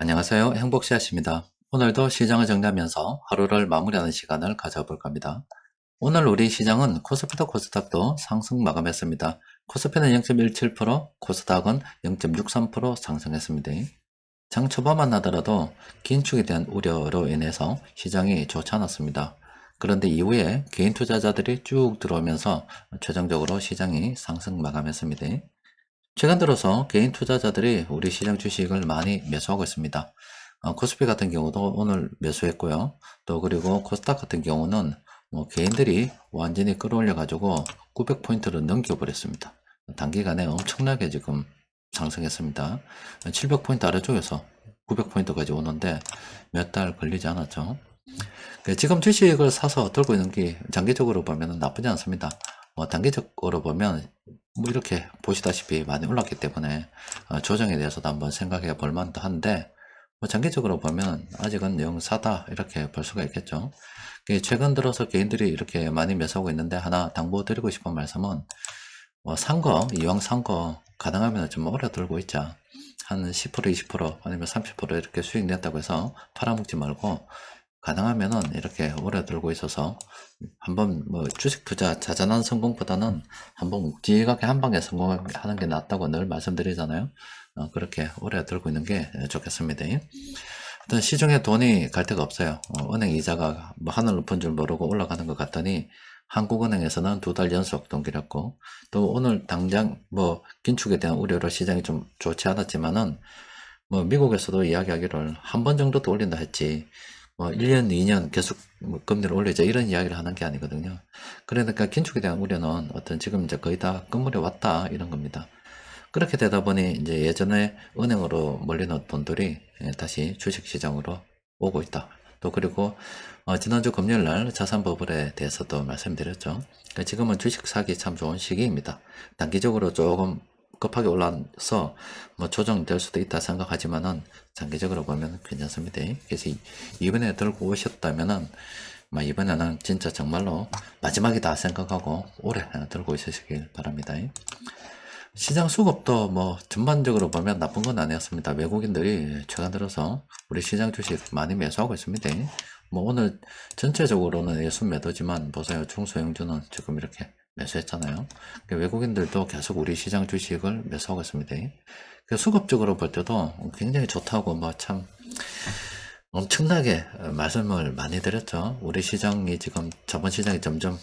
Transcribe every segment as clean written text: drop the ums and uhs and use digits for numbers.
안녕하세요. 행복씨앗입니다. 오늘도 시장을 정리하면서 하루를 마무리하는 시간을 가져볼 겁니다. 오늘 우리 시장은 코스피도 코스닥도 상승 마감했습니다. 코스피는 0.17%, 코스닥은 0.63% 상승했습니다. 장 초반만 하더라도 긴축에 대한 우려로 인해서 시장이 좋지 않았습니다. 그런데 이후에 개인 투자자들이 쭉 들어오면서 최종적으로 시장이 상승 마감했습니다. 최근 들어서 개인 투자자들이 우리 시장 주식을 많이 매수하고 있습니다. 코스피 같은 경우도 오늘 매수했고요. 또 그리고 코스닥 같은 경우는 개인들이 완전히 끌어올려 가지고 900포인트를 넘겨버렸습니다. 단기간에 엄청나게 지금 상승했습니다. 700포인트 아래쪽에서 900포인트까지 오는데 몇 달 걸리지 않았죠. 지금 주식을 사서 들고 있는 게 장기적으로 보면 나쁘지 않습니다. 단기적으로 보면 이렇게 보시다시피 많이 올랐기 때문에 조정에 대해서도 한번 생각해 볼 만도 한데 장기적으로 보면 아직은 영사다 이렇게 볼 수가 있겠죠. 최근 들어서 개인들이 이렇게 많이 매수하고 있는데 하나 당부드리고 싶은 말씀은 이왕 산 거 가능하면 좀 오래 들고 있자. 한 10% 20% 아니면 30% 이렇게 수익 냈다고 해서 팔아먹지 말고 가능하면은 이렇게 오래 들고 있어서 한번 주식 투자 자잘한 성공보다는 한번 묵직하게 한 방에 성공하는 게 낫다고 늘 말씀드리잖아요. 그렇게 오래 들고 있는 게 좋겠습니다. 일단 시중에 돈이 갈 데가 없어요. 은행 이자가 하늘 높은 줄 모르고 올라가는 것 같더니 한국은행에서는 2달 연속 동결했고 또 오늘 당장 긴축에 대한 우려로 시장이 좀 좋지 않았지만은 미국에서도 이야기하기를 한 번 정도 더 올린다 했지 1년, 2년 계속 금리를 올리자 이런 이야기를 하는 게 아니거든요. 그러니까 긴축에 대한 우려는 지금 이제 거의 다 끝물에 왔다 이런 겁니다. 그렇게 되다 보니 이제 예전에 은행으로 몰리는 돈들이 다시 주식시장으로 오고 있다. 또 그리고 지난주 금요일날 자산버블에 대해서도 말씀드렸죠. 그러니까 지금은 주식 사기 참 좋은 시기입니다. 단기적으로 조금 급하게 올라서 조정될 수도 있다 생각하지만은 장기적으로 보면 괜찮습니다. 그래서 이번에 들고 오셨다면은 이번에는 진짜 정말로 마지막이다 생각하고 오래 들고 있으시길 바랍니다. 시장 수급도 전반적으로 보면 나쁜 건 아니었습니다. 외국인들이 최근 들어서 우리 시장 주식 많이 매수하고 있습니다. 오늘 전체적으로는 예순 매도지만 보세요. 중소형주는 지금 이렇게 매수했잖아요. 외국인들도 계속 우리 시장 주식을 매수하고 있습니다. 수급적으로 볼 때도 굉장히 좋다고 참 엄청나게 말씀을 많이 드렸죠. 우리 시장이 지금 자본 시장이 점점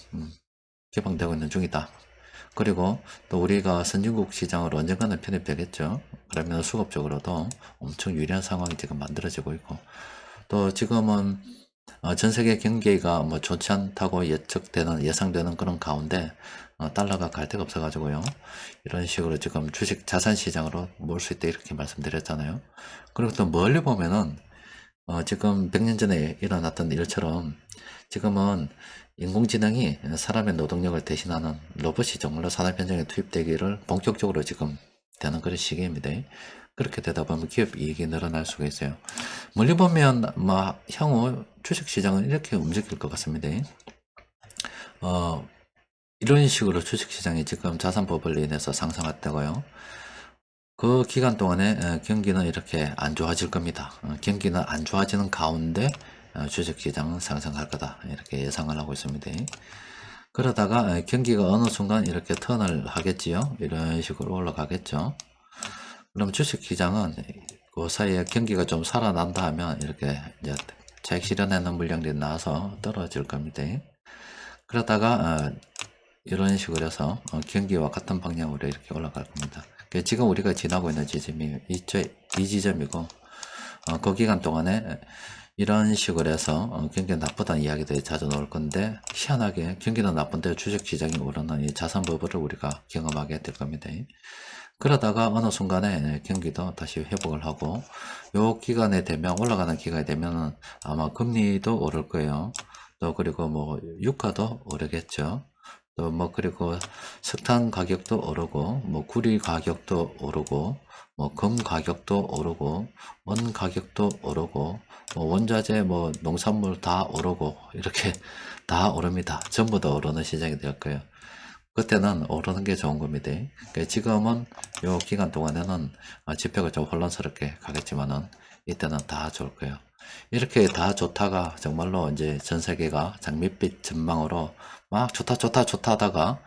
개방되고 있는 중이다. 그리고 또 우리가 선진국 시장으로 언젠가는 편입되겠죠. 그러면 수급적으로도 엄청 유리한 상황이 지금 만들어지고 있고 또 지금은 전 세계 경기가 좋지 않다고 예상되는 그런 가운데 달러가 갈 데가 없어가지고요. 이런 식으로 지금 주식 자산 시장으로 몰 수 있다 이렇게 말씀드렸잖아요. 그리고 또 멀리 보면은 지금 100년 전에 일어났던 일처럼 지금은 인공지능이 사람의 노동력을 대신하는 로봇이 정말로 산업 현장에 투입되기를 본격적으로 지금 되는 그런 시기입니다. 그렇게 되다 보면 기업 이익이 늘어날 수가 있어요. 멀리 보면 향후 주식시장은 이렇게 움직일 것 같습니다. 이런 식으로 주식시장이 지금 자산버블로 인해서 상승했다고요. 그 기간 동안에 경기는 이렇게 안 좋아질 겁니다. 경기는 안 좋아지는 가운데 주식시장은 상승할 거다 이렇게 예상을 하고 있습니다. 그러다가 경기가 어느 순간 이렇게 턴을 하겠지요. 이런 식으로 올라가겠죠. 그럼 주식시장은 그 사이에 경기가 좀 살아난다 하면 이렇게 이제 차익 실현하는 물량들이 나와서 떨어질 겁니다. 그러다가 이런 식으로 해서 경기와 같은 방향으로 이렇게 올라갈 겁니다. 지금 우리가 지나고 있는 지점이 이 지점이고 그 기간 동안에 이런 식으로 해서 경기가 나쁘다는 이야기들이 자주 나올 건데 희한하게 경기는 나쁜데 주식시장이 오르는 이 자산버블을 우리가 경험하게 될 겁니다. 그러다가 어느 순간에 경기도 다시 회복을 하고 요 기간에 되면 올라가는 기간이 되면 아마 금리도 오를 거예요. 또 그리고 유가도 오르겠죠. 또 그리고 석탄 가격도 오르고 구리 가격도 오르고 금 가격도 오르고 원 가격도 오르고 원자재 농산물 다 오르고 이렇게 다 오릅니다. 전부 다 오르는 시장이 될 거예요. 그때는 오르는 게 좋은 겁니다. 지금은 요 기간 동안에는 지표가 좀 혼란스럽게 가겠지만은 이때는 다 좋을 거예요. 이렇게 다 좋다가 정말로 이제 전 세계가 장밋빛 전망으로 막 좋다 좋다 좋다 하다가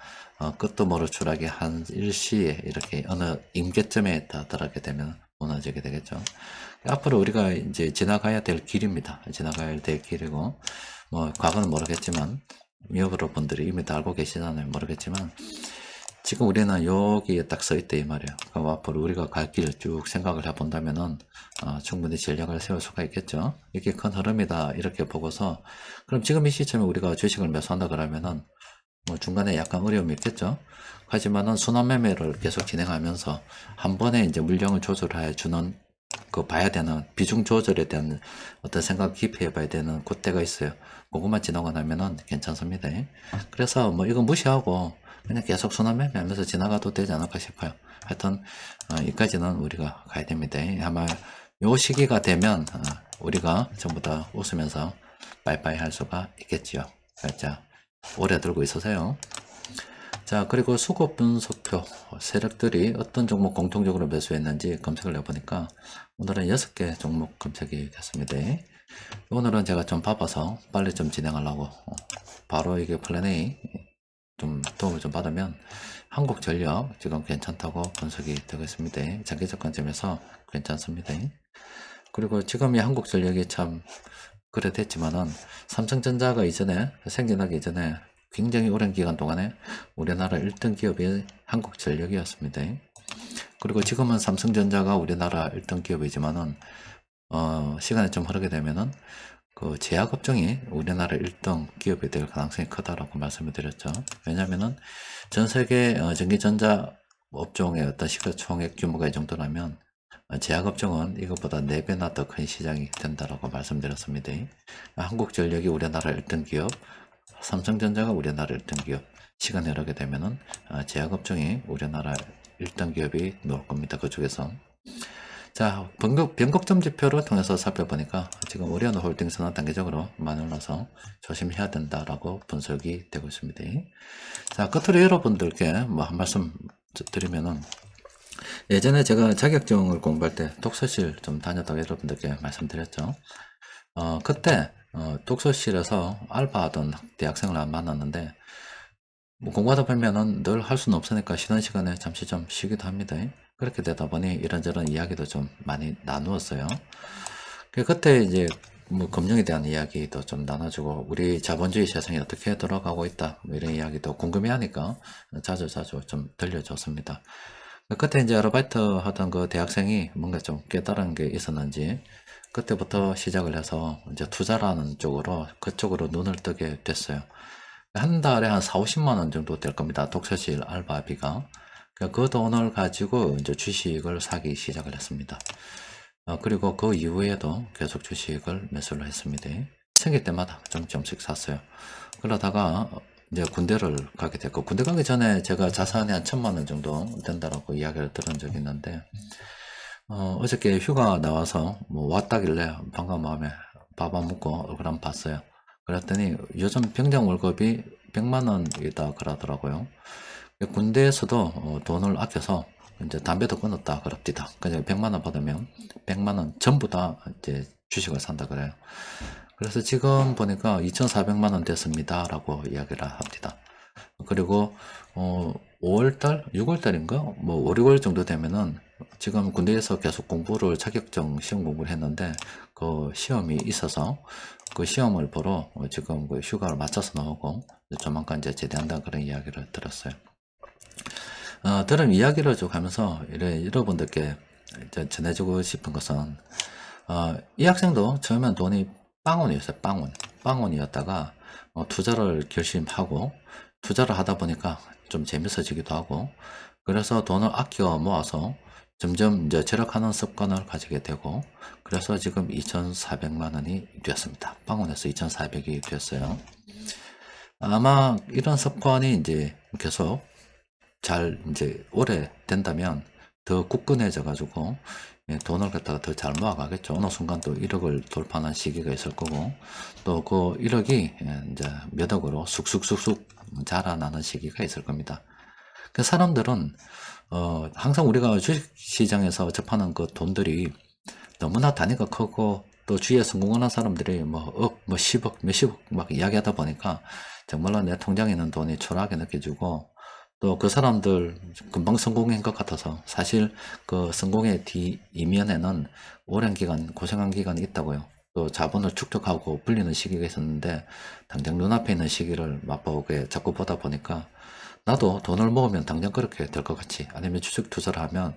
끝도 모를 추락이 한 일시에 이렇게 어느 임계점에 다다르게 되면 무너지게 되겠죠. 앞으로 우리가 이제 지나가야 될 길입니다. 지나가야 될 길이고, 뭐 과거는 모르겠지만 여러분들이 이미 다 알고 계시잖아요. 모르겠지만 지금 우리는 여기에 딱 서 있대 이 말이에요. 그럼 앞으로 우리가 갈 길을 쭉 생각을 해본다면은 충분히 전략을 세울 수가 있겠죠. 이게 큰 흐름이다 이렇게 보고서, 그럼 지금 이 시점에 우리가 주식을 매수한다 그러면은 뭐 중간에 약간 어려움이 있겠죠. 하지만은 순환 매매를 계속 진행하면서 한 번에 이제 물량을 조절해 주는 그 봐야 되는 비중 조절에 대한 어떤 생각 깊이 해봐야 되는 그때가 있어요. 그것만 지나고 나면은 괜찮습니다. 그래서 뭐 이거 무시하고 그냥 계속 순환 매매하면서 지나가도 되지 않을까 싶어요. 하여튼 여기까지는 우리가 가야 됩니다. 아마 요 시기가 되면 우리가 전부 다 웃으면서 빠이빠이 할 수가 있겠지요. 자, 오래 들고 있어서요. 자, 그리고 수급 분석표 세력들이 어떤 종목 공통적으로 매수했는지 검색을 해보니까 오늘은 6개 종목 검색이 됐습니다. 오늘은 제가 좀 바빠서 빨리 좀 진행하려고 바로 이게 플랜 A 좀 도움을 좀 받으면 한국전력 지금 괜찮다고 분석이 되고 있습니다. 장기적 관점에서 괜찮습니다. 그리고 지금 이 한국전력이 참 그래 됐지만은 삼성전자가 이전에 생겨나기 이전에 굉장히 오랜 기간 동안에 우리나라 1등 기업이 한국전력이었습니다. 그리고 지금은 삼성전자가 우리나라 1등 기업이지만은 시간이 좀 흐르게 되면은 그 제약업종이 우리나라 1등 기업이 될 가능성이 크다라고 말씀을 드렸죠. 왜냐면은 전 세계 전기전자 업종의 어떤 시가총액 규모가 이 정도라면 제약업종은 이것보다 4배나 더 큰 시장이 된다라고 말씀드렸습니다. 한국전력이 우리나라 1등 기업, 삼성전자가 우리나라 1등 기업, 시간이 흐르게 되면은 제약업종이 우리나라 1등 기업이 나올 겁니다. 그쪽에서. 자, 변곡점 지표를 통해서 살펴보니까 지금 오리온 홀딩스는 단기적으로 많이 올라서 조심해야 된다라고 분석이 되고 있습니다. 자, 끝으로 여러분들께 뭐 한 말씀 드리면은, 예전에 제가 자격증을 공부할 때 독서실 좀 다녔다고 여러분들께 말씀드렸죠. 그때 독서실에서 알바하던 대학생을 만났는데, 뭐 공부하다 보면은 늘 할 수는 없으니까 쉬는 시간에 잠시 좀 쉬기도 합니다. 그렇게 되다 보니 이런저런 이야기도 좀 많이 나누었어요. 그때 이제 뭐 금융에 대한 이야기도 좀 나눠주고 우리 자본주의 세상이 어떻게 돌아가고 있다 뭐 이런 이야기도 궁금해하니까 자주 좀 들려줬습니다. 그때 이제 아르바이트 하던 그 대학생이 뭔가 좀 깨달은 게 있었는지 그때부터 시작을 해서 이제 투자라는 쪽으로 그쪽으로 눈을 뜨게 됐어요. 한 달에 한 4, 50만 원 정도 될 겁니다. 독서실 알바비가. 그 돈을 가지고 이제 주식을 사기 시작을 했습니다. 그리고 그 이후에도 계속 주식을 매수를 했습니다. 생길 때마다 조금씩 샀어요. 그러다가 이제 군대를 가게 됐고, 군대 가기 전에 제가 자산이 한 1,000만 원 정도 된다라고 이야기를 들은 적이 있는데, 어저께 휴가 나와서 뭐 왔다길래 반가운 마음에 밥 안 먹고 얼굴 한번 봤어요. 그랬더니 요즘 병장 월급이 100만 원이다 그러더라고요. 군대에서도 돈을 아껴서 이제 담배도 끊었다 그럽디다. 그냥 100만 원 받으면 100만 원 전부 다 이제 주식을 산다 그래요. 그래서 지금 보니까 2,400만 원 됐습니다라고 이야기를 합니다. 그리고 5월달, 6월달인가 뭐 5, 6월 정도 되면은 지금 군대에서 계속 공부를 자격증 시험 공부를 했는데 그 시험이 있어서 그 시험을 보러 지금 그 휴가를 맞춰서 나오고 조만간 이제 제대한다 그런 이야기를 들었어요. 들은 이야기를 쭉 하면서 여러분들께 전해주고 싶은 것은 이 학생도 처음엔 돈이 빵원이었어요. 빵원이었다가 투자를 결심하고 투자를 하다 보니까 좀 재밌어지기도 하고 그래서 돈을 아껴 모아서 점점 이제 절약하는 습관을 가지게 되고 그래서 지금 2,400만 원이 되었습니다. 빵원에서 2,400이 됐어요. 아마 이런 습관이 이제 계속 잘 이제 오래 된다면 더 굳건해져 가지고 돈을 갖다가 더 잘 모아가겠죠. 어느 순간 또 1억을 돌파하는 시기가 있을 거고 또 그 1억이 이제 몇 억으로 쑥쑥쑥쑥 자라나는 시기가 있을 겁니다. 그 사람들은 항상 우리가 주식시장에서 접하는 그 돈들이 너무나 단위가 크고 또 주위에 성공하는 사람들이 뭐 억, 뭐 10억, 몇십억 막 이야기하다 보니까 정말로 내 통장에 있는 돈이 초라하게 느껴지고 또 그 사람들 금방 성공한 것 같아서 사실 그 성공의 뒤 이면에는 오랜 기간 고생한 기간이 있다고요. 또 자본을 축적하고 불리는 시기가 있었는데 당장 눈앞에 있는 시기를 맛보게 자꾸 보다 보니까 나도 돈을 모으면 당장 그렇게 될 것 같이 아니면 주식 투자를 하면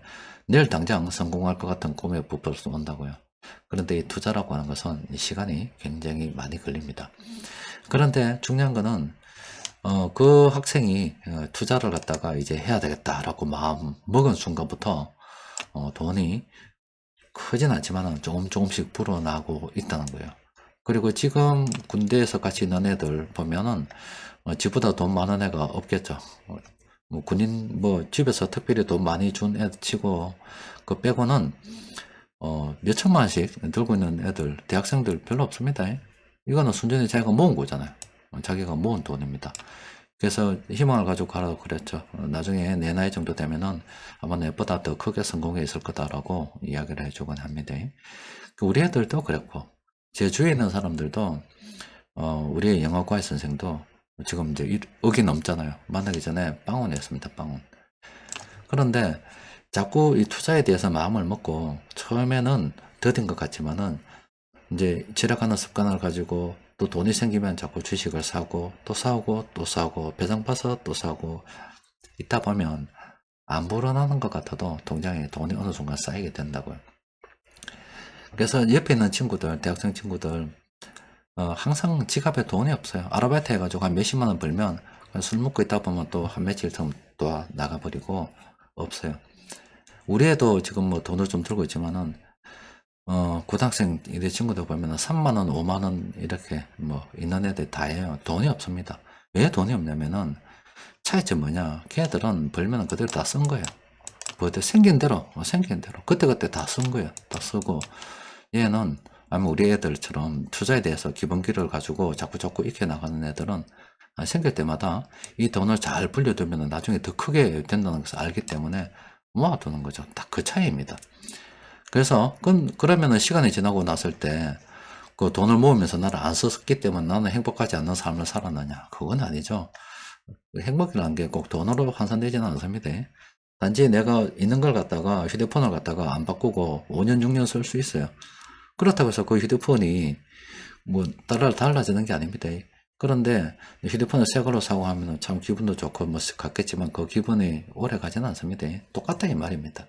내일 당장 성공할 것 같은 꿈에 부풀어 온다고요. 그런데 이 투자라고 하는 것은 이 시간이 굉장히 많이 걸립니다. 그런데 중요한 거는 그 학생이 투자를 갖다가 이제 해야 되겠다라고 마음 먹은 순간부터 돈이 크진 않지만 조금씩 불어나고 있다는 거예요. 그리고 지금 군대에서 같이 있는 애들 보면은 집보다 돈 많은 애가 없겠죠. 뭐 군인 뭐 집에서 특별히 돈 많이 준 애 치고 그 빼고는 몇 천만 원씩 들고 있는 애들 대학생들 별로 없습니다. 이거는 순전히 자기가 모은 거잖아요. 자기가 모은 돈입니다. 그래서 희망을 가지고 가라고 그랬죠. 나중에 내 나이 정도 되면은 아마 내보다 더 크게 성공해 있을 거다라고 이야기를 해주곤 합니다. 우리 애들도 그랬고 제 주위에 있는 사람들도 우리 영어과의 선생도 지금 이제 억이 넘잖아요. 만나기 전에 빵원이었습니다. 빵원. 그런데 자꾸 이 투자에 대해서 마음을 먹고 처음에는 더딘 것 같지만은 이제 지나가는 습관을 가지고 또 돈이 생기면 자꾸 주식을 사고 또 사고 또 사고 배당 봐서 또 사고 있다 보면 안 불어나는 것 같아도 통장에 돈이 어느 순간 쌓이게 된다고요. 그래서 옆에 있는 친구들, 대학생 친구들 항상 지갑에 돈이 없어요. 아르바이트 해가지고 한 몇십만 원 벌면 술 먹고 있다 보면 또 한 며칠 또 나가버리고 없어요. 우리 애도 지금 뭐 돈을 좀 들고 있지만은 고등학생 이래 친구들 보면은 3만원, 5만원 이렇게 뭐 있는 애들 다예요. 돈이 없습니다. 왜 돈이 없냐면은 차이점 뭐냐? 걔들은 벌면은 그대로 다 쓴 거예요. 그때 생긴 대로, 그때그때 다 쓴 거예요. 다 쓰고 얘는 아니면 우리 애들처럼 투자에 대해서 기본기를 가지고 자꾸 익혀 나가는 애들은 생길 때마다 이 돈을 잘 불려두면 나중에 더 크게 된다는 것을 알기 때문에 모아두는 거죠. 딱 그 차이입니다. 그래서 그러면은 시간이 지나고 났을 때 그 돈을 모으면서 나를 안 썼기 때문에 나는 행복하지 않는 삶을 살았느냐? 그건 아니죠. 행복이라는 게 꼭 돈으로 환산되지는 않습니다. 단지 내가 있는 걸 갖다가 휴대폰을 갖다가 안 바꾸고 5년 6년 쓸 수 있어요. 그렇다고 해서 그 휴대폰이 뭐 달라지는 게 아닙니다. 그런데 휴대폰을 새 걸로 사고 하면 참 기분도 좋고 뭐 같겠지만 그 기분이 오래 가지는 않습니다. 똑같다 이 말입니다.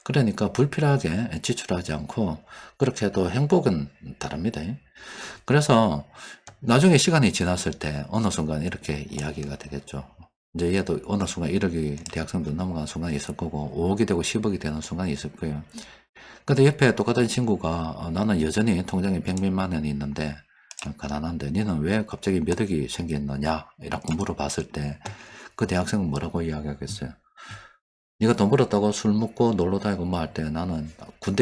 그러니까 불필요하게 지출하지 않고 그렇게 해도 행복은 다릅니다. 그래서 나중에 시간이 지났을 때 어느 순간 이렇게 이야기가 되겠죠. 이제 얘도 어느 순간 1억이 대학생도 넘어가는 순간이 있을 거고 5억이 되고 10억이 되는 순간이 있을 거예요. 근데 옆에 똑같은 친구가 나는 여전히 통장에 100몇만 원이 있는데 가난한데 너는 왜 갑자기 몇 억이 생겼느냐 이라고 물어봤을 때 그 대학생은 뭐라고 이야기하겠어요? 네가 돈 벌었다고 술 먹고 놀러 다니고 뭐 할 때 나는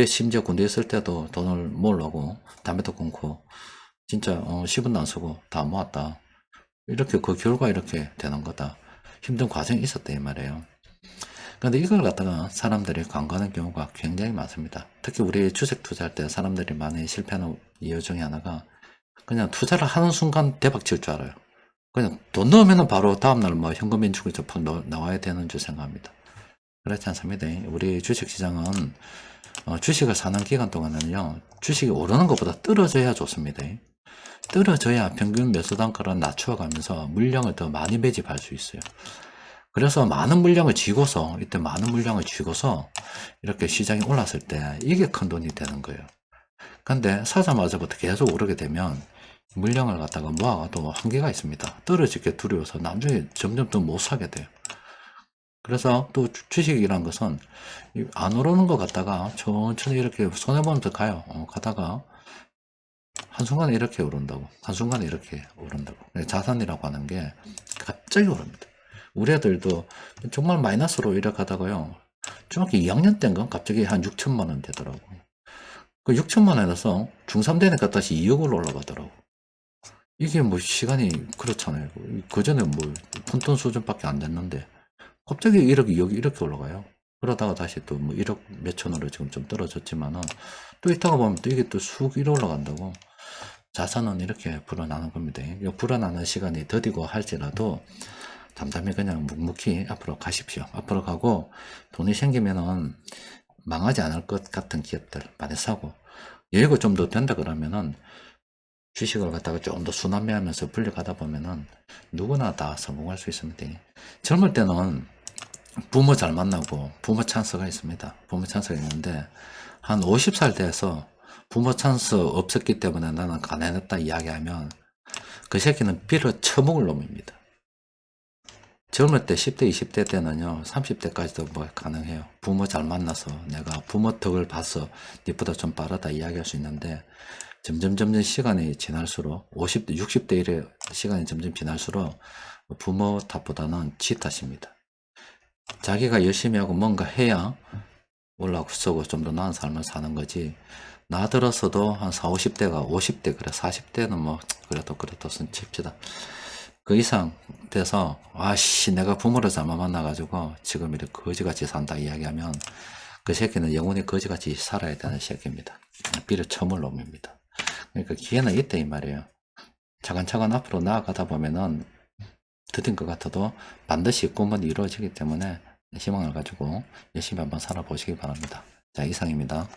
심지어 군대 있을 때도 돈을 모으려고 담배도 끊고 진짜 10원도 안 쓰고 다 모았다. 이렇게 그 결과 이렇게 되는 거다. 힘든 과정이 있었다 이 말이에요. 그런데 이걸 갖다가 사람들이 간과하는 경우가 굉장히 많습니다. 특히 우리 주식 투자할 때 사람들이 많이 실패하는 이유 중에 하나가 그냥 투자를 하는 순간 대박 칠 줄 알아요. 그냥 돈 넣으면 바로 다음날 뭐 현금 인출이 팍 나와야 되는 줄 생각합니다. 그렇지 않습니다. 우리 주식시장은 주식을 사는 기간 동안에는요, 주식이 오르는 것보다 떨어져야 좋습니다. 떨어져야 평균 매수 단가를 낮추어가면서 물량을 더 많이 매집할 수 있어요. 그래서 많은 물량을 쥐고서 이렇게 시장이 올랐을 때 이게 큰 돈이 되는 거예요. 근데 사자마자부터 계속 오르게 되면 물량을 갖다가 모아가도 한계가 있습니다. 떨어지게 두려워서 나중에 점점 더 못 사게 돼요. 그래서 또 주식이란 것은 안 오르는 것 같다가 천천히 이렇게 손해보면서 가요. 가다가 한순간에 이렇게 오른다고. 한순간에 이렇게 오른다고. 자산이라고 하는 게 갑자기 오릅니다. 우리 애들도 정말 마이너스로 이렇게 가다가요. 중학교 2학년 때인가 갑자기 한 6천만 원 되더라고. 그 6천만 원에서 중3 되니까 다시 2억으로 올라가더라고. 이게 뭐 시간이 그렇잖아요. 그 전에 뭐 푼돈 수준밖에 안 됐는데 갑자기 1억, 2억이 이렇게 올라가요. 그러다가 다시 또 뭐 1억 몇천으로 지금 좀 떨어졌지만은 또 있다가 보면 또 이게 또 쑥 이러 올라간다고. 자산은 이렇게 불어나는 겁니다. 이 불어나는 시간이 더디고 할지라도 담담히 그냥 묵묵히 앞으로 가십시오. 앞으로 가고 돈이 생기면은 망하지 않을 것 같은 기업들 많이 사고, 여유가 좀 더 된다 그러면은 주식을 갖다가 좀 더 순환매하면서 분리가다 보면은 누구나 다 성공할 수 있습니다. 젊을 때는 부모 잘 만나고 부모 찬스가 있습니다. 부모 찬스가 있는데 한 50살 돼서 부모 찬스 없었기 때문에 나는 가난했다 이야기하면 그 새끼는 빌어 처먹을 놈입니다. 젊을 때 10대 20대 때는요 30대까지도 뭐 가능해요. 부모 잘 만나서 내가 부모 덕을 봐서 니보다 좀 빠르다 이야기할 수 있는데 점점 시간이 지날수록 50대 60대 이래 시간이 점점 지날수록 부모 탓보다는 지 탓입니다. 자기가 열심히 하고 뭔가 해야 올라서고 좀 더 나은 삶을 사는 거지. 나 들어서도 한 4, 50대가 50대 그래 40대는 뭐 그래도 손 칩시다. 그 이상 돼서 아씨 내가 부모를 잘못 만나가지고 지금 이렇게 거지같이 산다 이야기하면 그 새끼는 영원히 거지같이 살아야 되는 새끼입니다. 비를 처물 놈입니다. 그러니까 기회는 있다 이 말이에요. 차근차근 앞으로 나아가다 보면은 더딘 것 같아도 반드시 꿈은 이루어지기 때문에 희망을 가지고 열심히 한번 살아보시기 바랍니다. 자, 이상입니다.